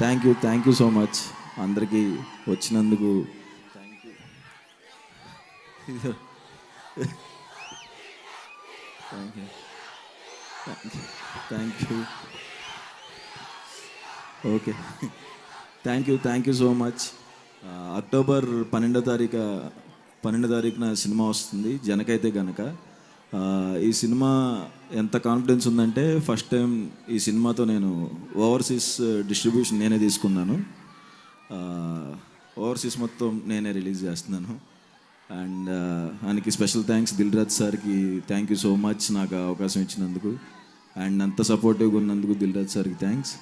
Thank you so much అందరికీ వచ్చినందుకు. Thank you thank you okay thank you so much. October 12 తారీఖున cinema వస్తుంది జనకైతే గనక. ఈ సినిమా ఎంత కాన్ఫిడెన్స్ ఉందంటే ఫస్ట్ టైం ఈ సినిమాతో నేను ఓవర్సీస్ డిస్ట్రిబ్యూషన్ నేనే తీసుకున్నాను. ఓవర్సీస్ మొత్తం నేనే రిలీజ్ చేస్తున్నాను. అండ్ ఆయనకి స్పెషల్ థ్యాంక్స్. దిల్ రాజు సార్కి థ్యాంక్ యూ సో మచ్ నాకు అవకాశం ఇచ్చినందుకు. అండ్ అంత సపోర్టివ్గా ఉన్నందుకు దిల్ రాజు సార్కి థ్యాంక్స్.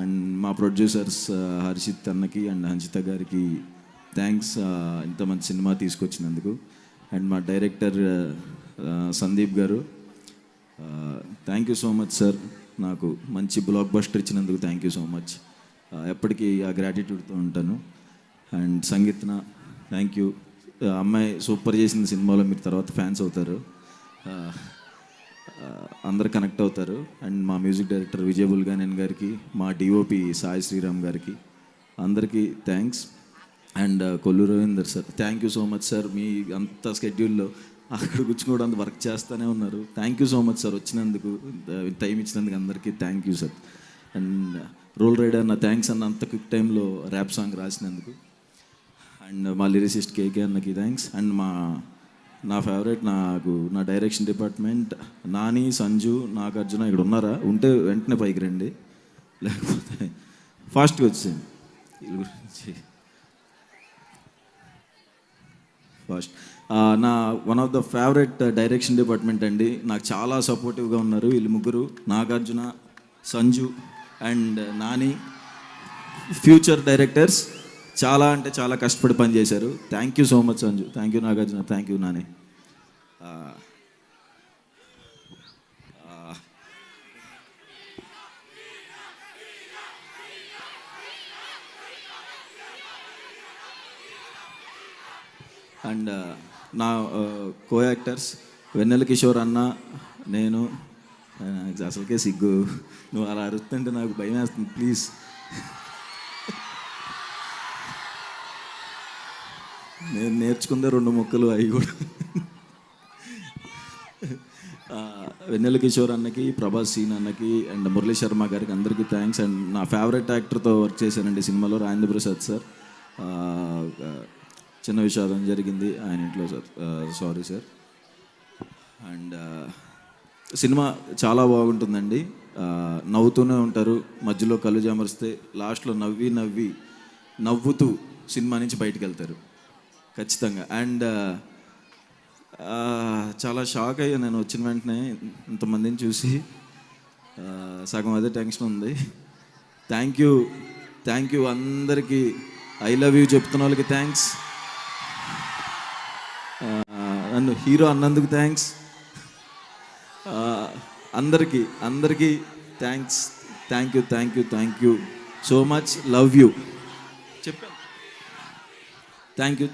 అండ్ మా ప్రొడ్యూసర్స్ హర్షిత్ అన్నకి అండ్ హంచిత గారికి థ్యాంక్స్ ఇంత మంచి సినిమా తీసుకొచ్చినందుకు. అండ్ మా డైరెక్టర్ సందీప్ గారు thank you so much sir, నాకు మంచి బ్లాక్ బస్టర్ ఇచ్చినందుకు థ్యాంక్ యూ సో మచ్. ఎప్పటికీ ఆ గ్రాటిట్యూడ్తో ఉంటాను. అండ్ సంగీతన థ్యాంక్ యూ. అమ్మాయి సూపర్ చేసిన సినిమాలో మీరు తర్వాత ఫ్యాన్స్ అవుతారు, అందరు కనెక్ట్ అవుతారు. అండ్ మా మ్యూజిక్ డైరెక్టర్ విజయ్ బుల్గానేన్ గారికి, మా డిఓపి సాయి శ్రీరామ్ గారికి అందరికీ thanks. And Kollu Ravinder sir thank you so much sir. మీ అంత స్కెడ్యూల్లో అక్కడ కూర్చుకోవడం అంత వర్క్ చేస్తూనే ఉన్నారు. Thank you so much sir వచ్చినందుకు, టైం ఇచ్చినందుకు అందరికీ thank you sir. And Roll Rida నా థ్యాంక్స్ అన్న అంత క్విక్ టైంలో ర్యాప్ సాంగ్ రాసినందుకు. అండ్ మా లిరిసిస్ట్ కేకే అన్నకి థ్యాంక్స్. అండ్ నా ఫేవరెట్ నా డైరెక్షన్ డిపార్ట్మెంట్ నాని, సంజు, నాగార్జున ఇక్కడ ఉన్నారా? ఉంటే వెంటనే పైకి రండి, లేకపోతే ఫాస్ట్గా వచ్చేయండి. వీళ్ళ గురించి ఫాస్ట్. నా one of the favourite direction department అండి. నాకు చాలా సపోర్టివ్గా ఉన్నారు వీళ్ళు ముగ్గురు, Nagarjuna, Sanju and Nani. Future directors చాలా అంటే చాలా కష్టపడి పనిచేశారు. Thank you so much Sanju, thank you Nagarjuna, thank you Nani. And నా కో యాక్టర్స్ వెన్నెల కిషోర్ అన్న, నేను. అసలుకే సిగ్గు, నువ్వు అలా అరుస్తుంటే నాకు భయం వేస్తుంది, ప్లీజ్. నేను నేర్చుకుందే 2 ముక్కలు, అవి కూడా. వెన్నెల కిషోర్ అన్నకి, ప్రభాస్ సీన్ అన్నకి అండ్ మురళీ శర్మ గారికి అందరికీ థ్యాంక్స్. అండ్ నా ఫేవరెట్ యాక్టర్తో వర్క్ చేశానండి సినిమాలో, రాజేంద్ర ప్రసాద్ సార్. చిన్న విషాదం జరిగింది ఆయన ఇంట్లో sir, sorry sir. And cinema చాలా బాగుంటుందండి. నవ్వుతూనే ఉంటారు, మధ్యలో కళ్ళు జామరిస్తే లాస్ట్లో నవ్వుతూ సినిమా నుంచి బయటకు వెళ్తారు ఖచ్చితంగా. అండ్ చాలా షాక్ అయ్యా నేను వచ్చిన వెంటనే ఇంతమందిని చూసి. సగం అదే టెన్షన్ ఉంది. థ్యాంక్ యూ అందరికీ. ఐ లవ్ యూ చెప్తున్న వాళ్ళకి థ్యాంక్స్. నన్ను హీరో అన్నందుకు థ్యాంక్స్. అందరికీ thanks. Thank you so much. Love you చెప్పాను. Thank you.